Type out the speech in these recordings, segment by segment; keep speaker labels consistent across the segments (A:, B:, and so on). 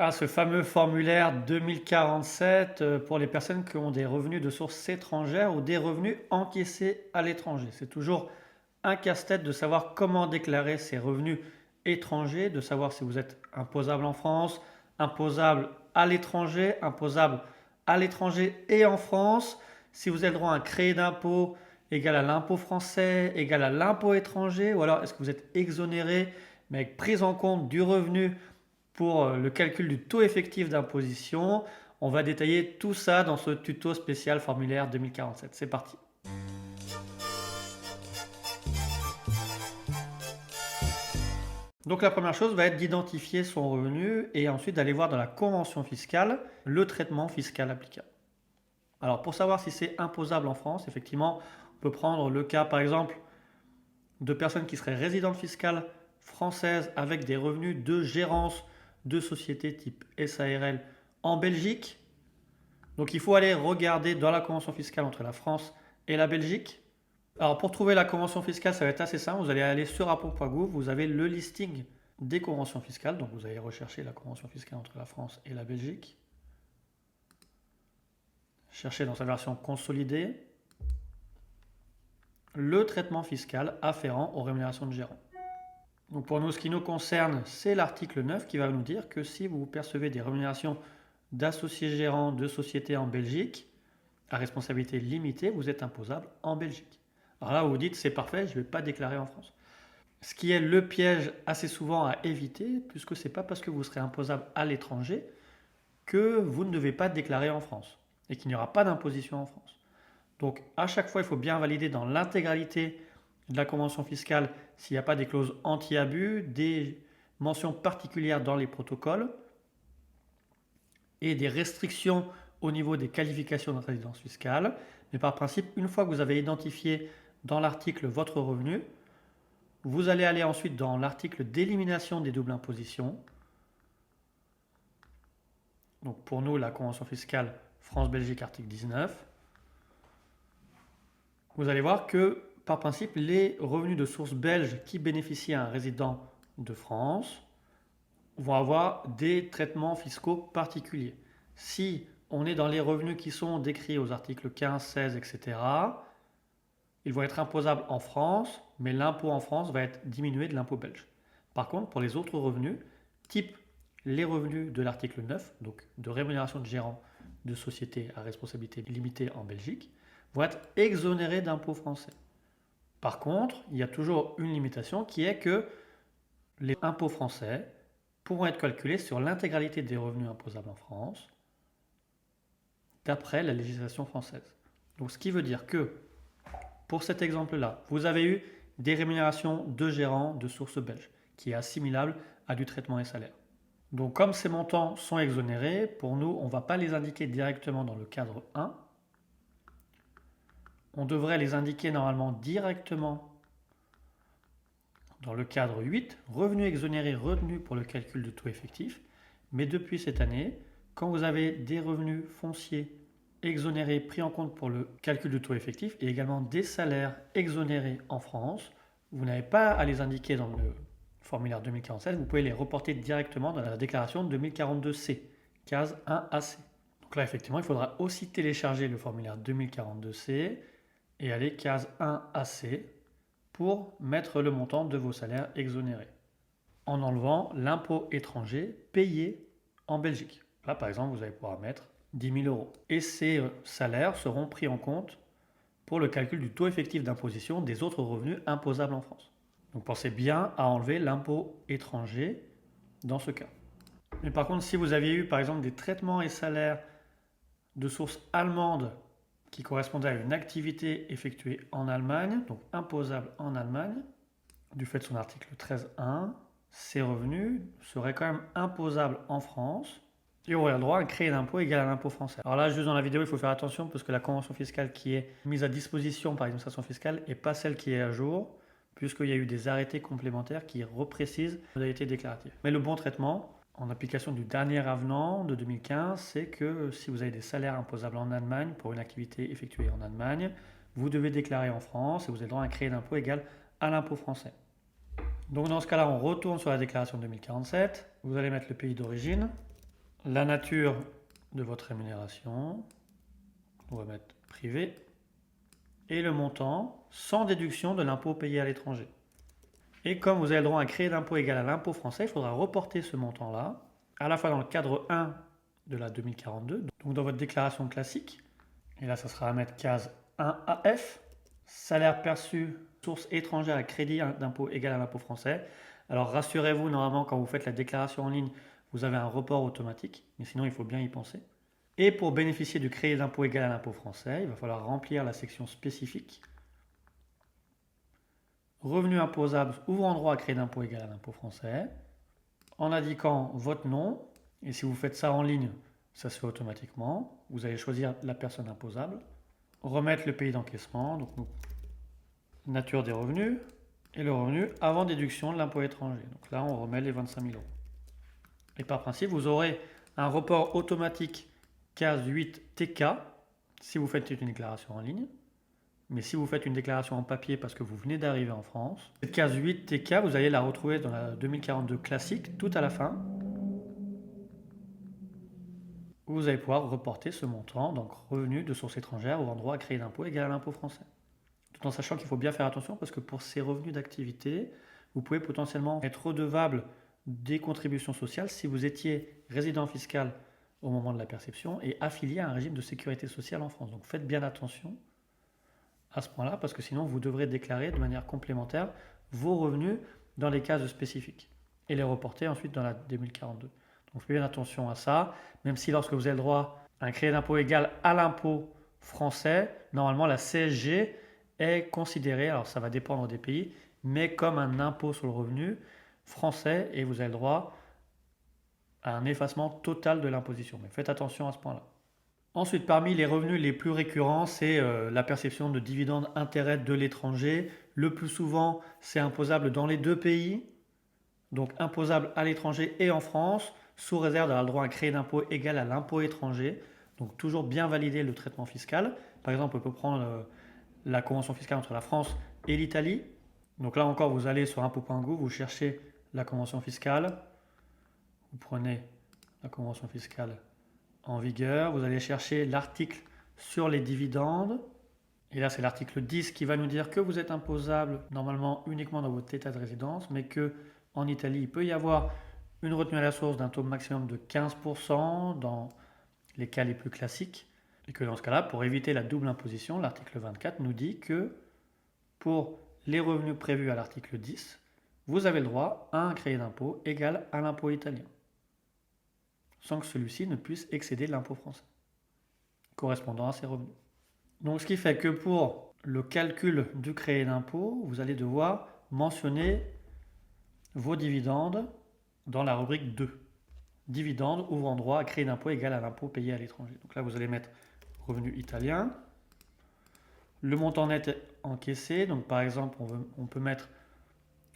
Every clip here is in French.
A: Ah, ce fameux formulaire 2047 pour les personnes qui ont des revenus de sources étrangères ou des revenus encaissés à l'étranger. C'est toujours un casse-tête de savoir comment déclarer ces revenus étrangers, de savoir si vous êtes imposable en France, imposable à l'étranger et en France, si vous avez le droit à un crédit d'impôt égal à l'impôt français, égal à l'impôt étranger, ou alors est-ce que vous êtes exonéré, mais avec prise en compte du revenu pour le calcul du taux effectif d'imposition. On va détailler tout ça dans ce tuto spécial formulaire 2047. C'est parti. Donc la première chose va être d'identifier son revenu et ensuite d'aller voir dans la convention fiscale le traitement fiscal applicable. Alors pour savoir si c'est imposable en France, effectivement, on peut prendre le cas par exemple de personnes qui seraient résidentes fiscales françaises avec des revenus de gérance de sociétés type SARL en Belgique. Donc il faut aller regarder dans la convention fiscale entre la France et la Belgique. Alors pour trouver la convention fiscale, ça va être assez simple. Vous allez aller sur impôts.gouv, vous avez le listing des conventions fiscales. Donc vous allez rechercher la convention fiscale entre la France et la Belgique. Cherchez dans sa version consolidée le traitement fiscal afférent aux rémunérations de gérants. Donc pour nous, ce qui nous concerne, c'est l'article 9 qui va nous dire que si vous percevez des rémunérations d'associés gérants de sociétés en Belgique, à responsabilité limitée, vous êtes imposable en Belgique. Alors là, vous vous dites, c'est parfait, je ne vais pas déclarer en France. Ce qui est le piège assez souvent à éviter, puisque ce n'est pas parce que vous serez imposable à l'étranger que vous ne devez pas déclarer en France et qu'il n'y aura pas d'imposition en France. Donc à chaque fois, il faut bien valider dans l'intégralité de la convention fiscale s'il n'y a pas des clauses anti-abus, des mentions particulières dans les protocoles et des restrictions au niveau des qualifications de résidence fiscale. Mais par principe, une fois que vous avez identifié dans l'article votre revenu, vous allez aller ensuite dans l'article d'élimination des doubles impositions. Donc pour nous, la convention fiscale France-Belgique, article 19. Vous allez voir que par principe, les revenus de source belge qui bénéficient à un résident de France vont avoir des traitements fiscaux particuliers. Si on est dans les revenus qui sont décrits aux articles 15, 16, etc., ils vont être imposables en France, mais l'impôt en France va être diminué de l'impôt belge. Par contre, pour les autres revenus, type les revenus de l'article 9, donc de rémunération de gérant de société à responsabilité limitée en Belgique, vont être exonérés d'impôt français. Par contre, il y a toujours une limitation qui est que les impôts français pourront être calculés sur l'intégralité des revenus imposables en France, d'après la législation française. Donc ce qui veut dire que, pour cet exemple-là, vous avez eu des rémunérations de gérants de source belge, qui est assimilable à du traitement des salaires. Donc comme ces montants sont exonérés, pour nous, on ne va pas les indiquer directement dans le cadre 1. On devrait les indiquer normalement directement dans le cadre 8, revenus exonérés retenus pour le calcul du taux effectif. Mais depuis cette année, quand vous avez des revenus fonciers exonérés pris en compte pour le calcul du taux effectif et également des salaires exonérés en France, vous n'avez pas à les indiquer dans le formulaire 2047, vous pouvez les reporter directement dans la déclaration 2042C, case 1AC. Donc là, effectivement, il faudra aussi télécharger le formulaire 2042C et aller case 1AC pour mettre le montant de vos salaires exonérés, en enlevant l'impôt étranger payé en Belgique. Là, par exemple, vous allez pouvoir mettre 10 000 euros. Et ces salaires seront pris en compte pour le calcul du taux effectif d'imposition des autres revenus imposables en France. Donc pensez bien à enlever l'impôt étranger dans ce cas. Mais par contre, si vous aviez eu par exemple des traitements et salaires de source allemande qui correspondait à une activité effectuée en Allemagne, donc imposable en Allemagne, du fait de son article 13.1, ces revenus seraient quand même imposables en France et auraient le droit à un crédit d'impôt égal à l'impôt français. Alors là, juste dans la vidéo, il faut faire attention parce que la convention fiscale qui est mise à disposition par l'administration fiscale n'est pas celle qui est à jour, puisqu'il y a eu des arrêtés complémentaires qui reprécisent les modalités déclaratives. Mais le bon traitement, en application du dernier avenant de 2015, c'est que si vous avez des salaires imposables en Allemagne pour une activité effectuée en Allemagne, vous devez déclarer en France et vous avez le droit à un crédit d'impôt égal à l'impôt français. Donc dans ce cas-là, on retourne sur la déclaration 2047, vous allez mettre le pays d'origine, la nature de votre rémunération, on va mettre privé, et le montant sans déduction de l'impôt payé à l'étranger. Et comme vous avez le droit à un crédit d'impôt égal à l'impôt français, il faudra reporter ce montant-là, à la fois dans le cadre 1 de la 2042, donc dans votre déclaration classique, et là ça sera à mettre case 1AF, salaire perçu, source étrangère à crédit d'impôt égal à l'impôt français. Alors rassurez-vous, normalement quand vous faites la déclaration en ligne, vous avez un report automatique, mais sinon il faut bien y penser. Et pour bénéficier du crédit d'impôt égal à l'impôt français, il va falloir remplir la section spécifique. Revenus imposables ouvrant droit à crédit d'impôt égal à l'impôt français, en indiquant votre nom, et si vous faites ça en ligne, ça se fait automatiquement. Vous allez choisir la personne imposable, remettre le pays d'encaissement, donc nature des revenus, et le revenu avant déduction de l'impôt étranger. Donc là, on remet les 25 000 euros. Et par principe, vous aurez un report automatique case 8 TK si vous faites une déclaration en ligne. Mais si vous faites une déclaration en papier parce que vous venez d'arriver en France, cette case 8 TK, vous allez la retrouver dans la 2042 classique, tout à la fin, où vous allez pouvoir reporter ce montant, donc revenu de source étrangère ou endroit à créer d'impôt égal à l'impôt français. Tout en sachant qu'il faut bien faire attention parce que pour ces revenus d'activité, vous pouvez potentiellement être redevable des contributions sociales si vous étiez résident fiscal au moment de la perception et affilié à un régime de sécurité sociale en France. Donc faites bien attention à ce point-là parce que sinon vous devrez déclarer de manière complémentaire vos revenus dans les cases spécifiques et les reporter ensuite dans la 2042. Donc faites bien attention à ça, même si lorsque vous avez le droit à un crédit d'impôt égal à l'impôt français, normalement la CSG est considérée, alors ça va dépendre des pays, mais comme un impôt sur le revenu français et vous avez le droit à un effacement total de l'imposition. Mais faites attention à ce point-là. Ensuite, parmi les revenus les plus récurrents, c'est la perception de dividendes intérêts de l'étranger. Le plus souvent, c'est imposable dans les deux pays, donc imposable à l'étranger et en France, sous réserve d'avoir le droit à un crédit d'impôt égal à l'impôt étranger. Donc toujours bien valider le traitement fiscal. Par exemple, on peut prendre la convention fiscale entre la France et l'Italie. Donc là encore, vous allez sur impôt.gouv, vous cherchez la convention fiscale. Vous prenez la convention fiscale en vigueur. Vous allez chercher l'article sur les dividendes. Et là, c'est l'article 10 qui va nous dire que vous êtes imposable normalement uniquement dans votre état de résidence, mais que en Italie, il peut y avoir une retenue à la source d'un taux maximum de 15% dans les cas les plus classiques. Et que dans ce cas-là, pour éviter la double imposition, l'article 24 nous dit que pour les revenus prévus à l'article 10, vous avez le droit à un crédit d'impôt égal à l'impôt italien, sans que celui-ci ne puisse excéder l'impôt français, correspondant à ces revenus. Donc ce qui fait que pour le calcul du crédit d'impôt, vous allez devoir mentionner vos dividendes dans la rubrique 2. Dividendes ouvrant droit à crédit d'impôt égal à l'impôt payé à l'étranger. Donc là, vous allez mettre revenu italien. Le montant net encaissé, donc par exemple, on peut mettre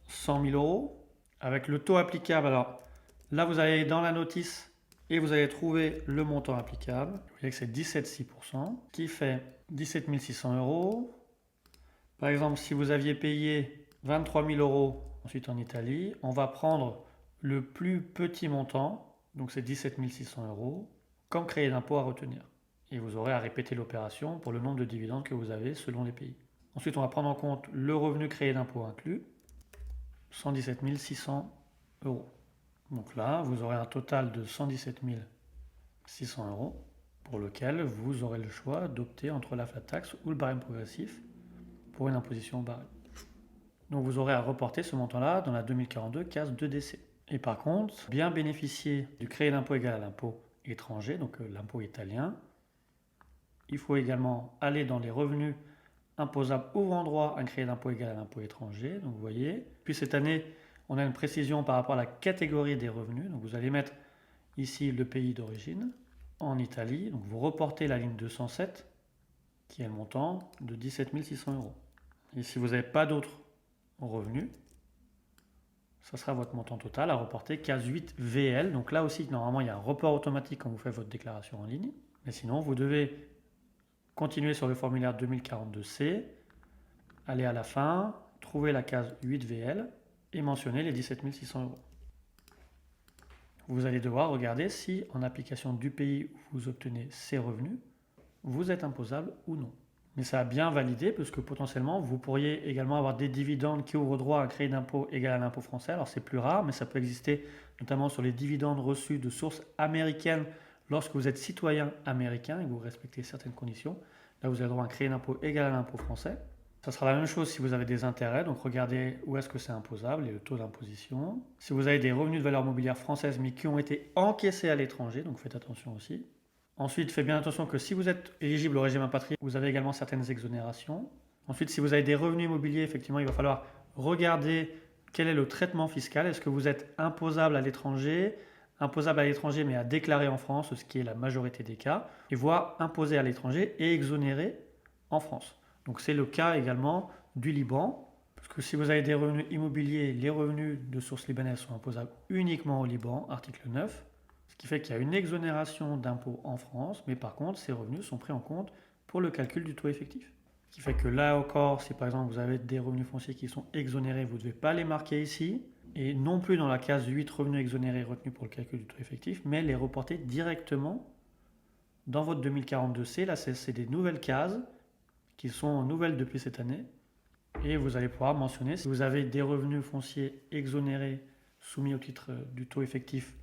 A: 100 000 euros. Avec le taux applicable, alors là, vous allez dans la notice et vous allez trouver le montant applicable. Vous voyez que c'est 17,6%, qui fait 17 600 euros. Par exemple, si vous aviez payé 23 000 euros ensuite en Italie, on va prendre le plus petit montant, donc c'est 17 600 euros, comme crédit d'impôt à retenir. Et vous aurez à répéter l'opération pour le nombre de dividendes que vous avez selon les pays. Ensuite, on va prendre en compte le revenu crédit d'impôt inclus, 117 600 euros. Donc là, vous aurez un total de 117 600 euros pour lequel vous aurez le choix d'opter entre la flat tax ou le barème progressif pour une imposition au barème. Donc vous aurez à reporter ce montant-là dans la 2042 case 2DC. Et par contre, bien bénéficier du crédit d'impôt égal à l'impôt étranger, donc l'impôt italien, il faut également aller dans les revenus imposables ouvrant droit à un crédit d'impôt égal à l'impôt étranger. Donc vous voyez, puis cette année, on a une précision par rapport à la catégorie des revenus. Donc vous allez mettre ici le pays d'origine, en Italie. Donc vous reportez la ligne 207, qui est le montant de 17 600 euros. Et si vous n'avez pas d'autres revenus, ça sera votre montant total à reporter case 8 VL. Donc là aussi, normalement, il y a un report automatique quand vous faites votre déclaration en ligne. Mais sinon, vous devez continuer sur le formulaire 2042C, aller à la fin, trouver la case 8 VL et mentionner les 17 600 euros. vous allez devoir regarder si, en application du pays où vous obtenez ces revenus, vous êtes imposable ou non. Mais ça a bien validé parce que potentiellement, vous pourriez également avoir des dividendes qui ouvrent droit à un crédit d'impôt égal à l'impôt français. Alors c'est plus rare, mais ça peut exister notamment sur les dividendes reçus de sources américaines lorsque vous êtes citoyen américain et que vous respectez certaines conditions. Là, vous avez droit à un crédit d'impôt égal à l'impôt français. Ça sera la même chose si vous avez des intérêts, donc regardez où est-ce que c'est imposable et le taux d'imposition. Si vous avez des revenus de valeur mobilière française mais qui ont été encaissés à l'étranger, donc faites attention aussi. Ensuite, faites bien attention que si vous êtes éligible au régime impatrié, vous avez également certaines exonérations. Ensuite, si vous avez des revenus immobiliers, effectivement, il va falloir regarder quel est le traitement fiscal. Est-ce que vous êtes imposable à l'étranger mais à déclarer en France, ce qui est la majorité des cas, et voire imposé à l'étranger et exonéré en France. Donc c'est le cas également du Liban, parce que si vous avez des revenus immobiliers, les revenus de source libanaise sont imposables uniquement au Liban, article 9, ce qui fait qu'il y a une exonération d'impôts en France, mais par contre ces revenus sont pris en compte pour le calcul du taux effectif. Ce qui fait que là encore, si par exemple vous avez des revenus fonciers qui sont exonérés, vous ne devez pas les marquer ici, et non plus dans la case 8 revenus exonérés retenus pour le calcul du taux effectif, mais les reporter directement dans votre 2042C. Là, c'est des nouvelles cases qui sont nouvelles depuis cette année. Et vous allez pouvoir mentionner si vous avez des revenus fonciers exonérés soumis au titre du taux effectif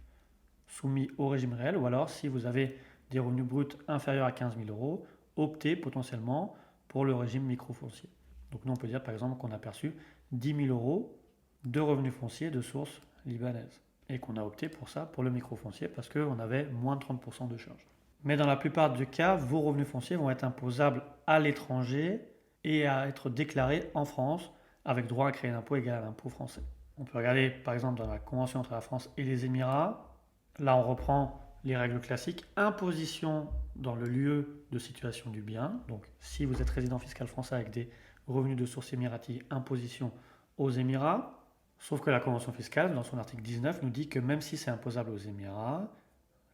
A: soumis au régime réel, ou alors si vous avez des revenus bruts inférieurs à 15 000 euros, optez potentiellement pour le régime microfoncier. Donc nous on peut dire par exemple qu'on a perçu 10 000 euros de revenus fonciers de source libanaise et qu'on a opté pour ça, pour le microfoncier, parce qu'on avait moins de 30% de charges. Mais dans la plupart des cas, vos revenus fonciers vont être imposables à l'étranger et à être déclarés en France avec droit à un crédit d'impôt égal à l'impôt français. On peut regarder par exemple dans la convention entre la France et les Émirats. Là, on reprend les règles classiques. Imposition dans le lieu de situation du bien. Donc, si vous êtes résident fiscal français avec des revenus de source émiratie, imposition aux Émirats. Sauf que la convention fiscale, dans son article 19, nous dit que même si c'est imposable aux Émirats,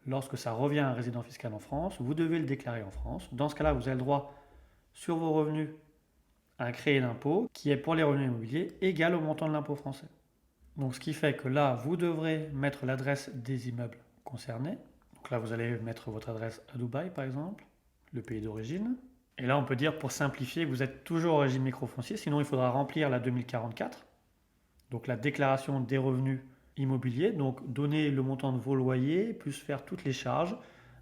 A: lorsque ça revient à un résident fiscal en France, vous devez le déclarer en France. Dans ce cas-là, vous avez le droit sur vos revenus à un crédit d'impôt qui est pour les revenus immobiliers égal au montant de l'impôt français. Donc ce qui fait que là, vous devrez mettre l'adresse des immeubles concernés. Donc là, vous allez mettre votre adresse à Dubaï, par exemple, le pays d'origine. Et là, on peut dire, pour simplifier, vous êtes toujours au régime microfoncier, sinon il faudra remplir la 2044. Donc la déclaration des revenus immobiliers, donc donner le montant de vos loyers, plus faire toutes les charges,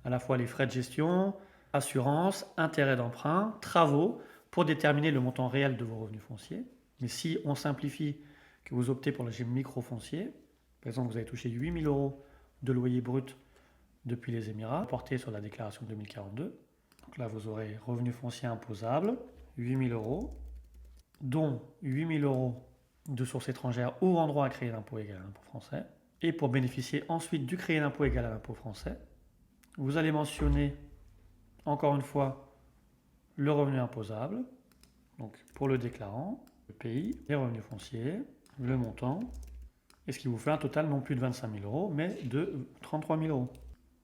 A: à la fois les frais de gestion, assurance, intérêts d'emprunt, travaux, pour déterminer le montant réel de vos revenus fonciers. Mais si on simplifie, que vous optez pour le régime microfoncier, par exemple vous avez touché 8 000 euros de loyer brut depuis les Émirats, porté sur la déclaration 2042. Donc là vous aurez revenus fonciers imposables, 8 000 euros, dont 8 000 euros de source étrangère ouvrant droit à crédit d'impôt égal à l'impôt français. Et pour bénéficier ensuite du crédit d'impôt égal à l'impôt français, vous allez mentionner encore une fois le revenu imposable, donc pour le déclarant, le pays, les revenus fonciers, le montant, et ce qui vous fait un total non plus de 25 000 euros, mais de 33 000 euros.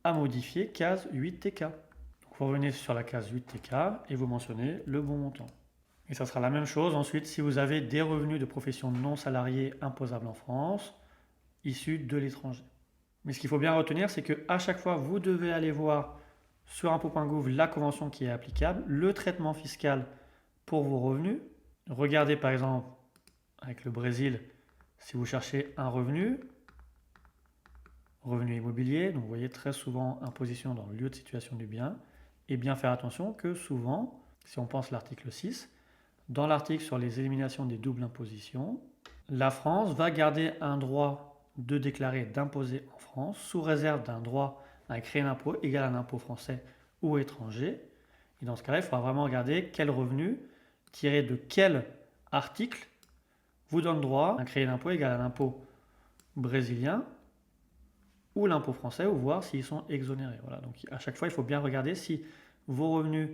A: À modifier, case 8TK. Donc vous revenez sur la case 8TK et vous mentionnez le bon montant. Et ça sera la même chose ensuite si vous avez des revenus de profession non salariée imposables en France, issus de l'étranger. Mais ce qu'il faut bien retenir, c'est qu'à chaque fois, vous devez aller voir sur impôt.gouv la convention qui est applicable, le traitement fiscal pour vos revenus. Regardez par exemple avec le Brésil, si vous cherchez un revenu immobilier, donc vous voyez très souvent imposition dans le lieu de situation du bien, et bien faire attention que souvent, si on pense l'article 6, dans l'article sur les éliminations des doubles impositions, la France va garder un droit de déclarer d'imposer en France sous réserve d'un droit à un crédit d'impôt égal à un impôt français ou étranger. Et dans ce cas-là, il faudra vraiment regarder quel revenu tiré de quel article vous donne droit à un crédit d'impôt égal à l'impôt brésilien ou l'impôt français, ou voir s'ils sont exonérés. Voilà. Donc à chaque fois, il faut bien regarder si vos revenus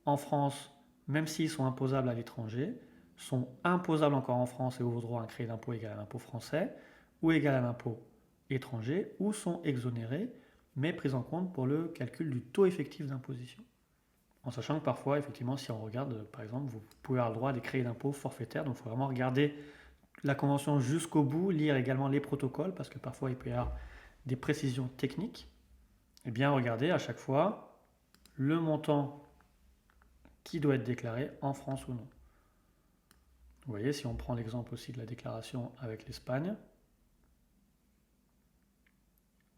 A: en France, même s'ils sont imposables à l'étranger, sont imposables encore en France et ouvrent droit à un crédit d'impôt égal à l'impôt français ou égal à l'impôt étranger, ou sont exonérés, mais pris en compte pour le calcul du taux effectif d'imposition. En sachant que parfois, effectivement, si on regarde, par exemple, vous pouvez avoir le droit à des crédits d'impôt forfaitaires, donc il faut vraiment regarder la convention jusqu'au bout, lire également les protocoles, parce que parfois il peut y avoir des précisions techniques, eh bien regardez à chaque fois le montant qui doit être déclaré en France ou non. Vous voyez, si on prend l'exemple aussi de la déclaration avec l'Espagne,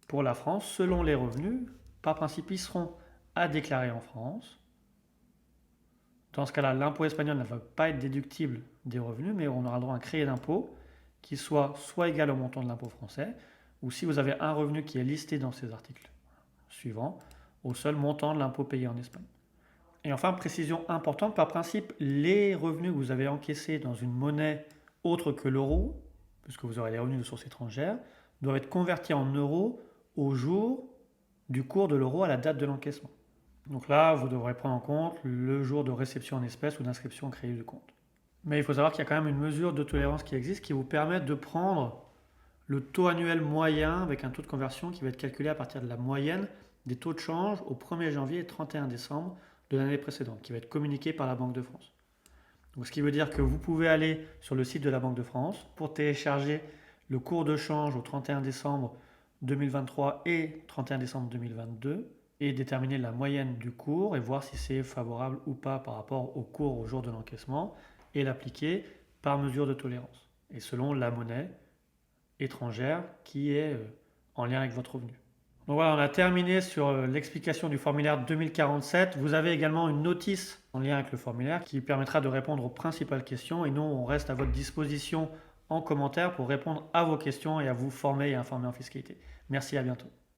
A: pour la France, selon les revenus, par principe, ils seront à déclarer en France. Dans ce cas-là, l'impôt espagnol ne va pas être déductible des revenus, mais on aura le droit à un crédit d'impôt qui soit égal au montant de l'impôt français, ou si vous avez un revenu qui est listé dans ces articles suivants, au seul montant de l'impôt payé en Espagne. Et enfin, précision importante, par principe, les revenus que vous avez encaissés dans une monnaie autre que l'euro, puisque vous aurez des revenus de source étrangère, doivent être convertis en euros au jour du cours de l'euro à la date de l'encaissement. Donc là, vous devrez prendre en compte le jour de réception en espèces ou d'inscription au crédit du compte. Mais il faut savoir qu'il y a quand même une mesure de tolérance qui existe qui vous permet de prendre le taux annuel moyen avec un taux de conversion qui va être calculé à partir de la moyenne des taux de change au 1er janvier et 31 décembre de l'année précédente, qui va être communiqué par la Banque de France. Donc, ce qui veut dire que vous pouvez aller sur le site de la Banque de France pour télécharger le cours de change au 31 décembre 2023 et 31 décembre 2022 et déterminer la moyenne du cours et voir si c'est favorable ou pas par rapport au cours au jour de l'encaissement et l'appliquer par mesure de tolérance et selon la monnaie étrangère qui est en lien avec votre revenu. Donc voilà, on a terminé sur l'explication du formulaire 2047. Vous avez également une notice en lien avec le formulaire qui permettra de répondre aux principales questions et nous, on reste à votre disposition en commentaire pour répondre à vos questions et à vous former et informer en fiscalité. Merci, à bientôt.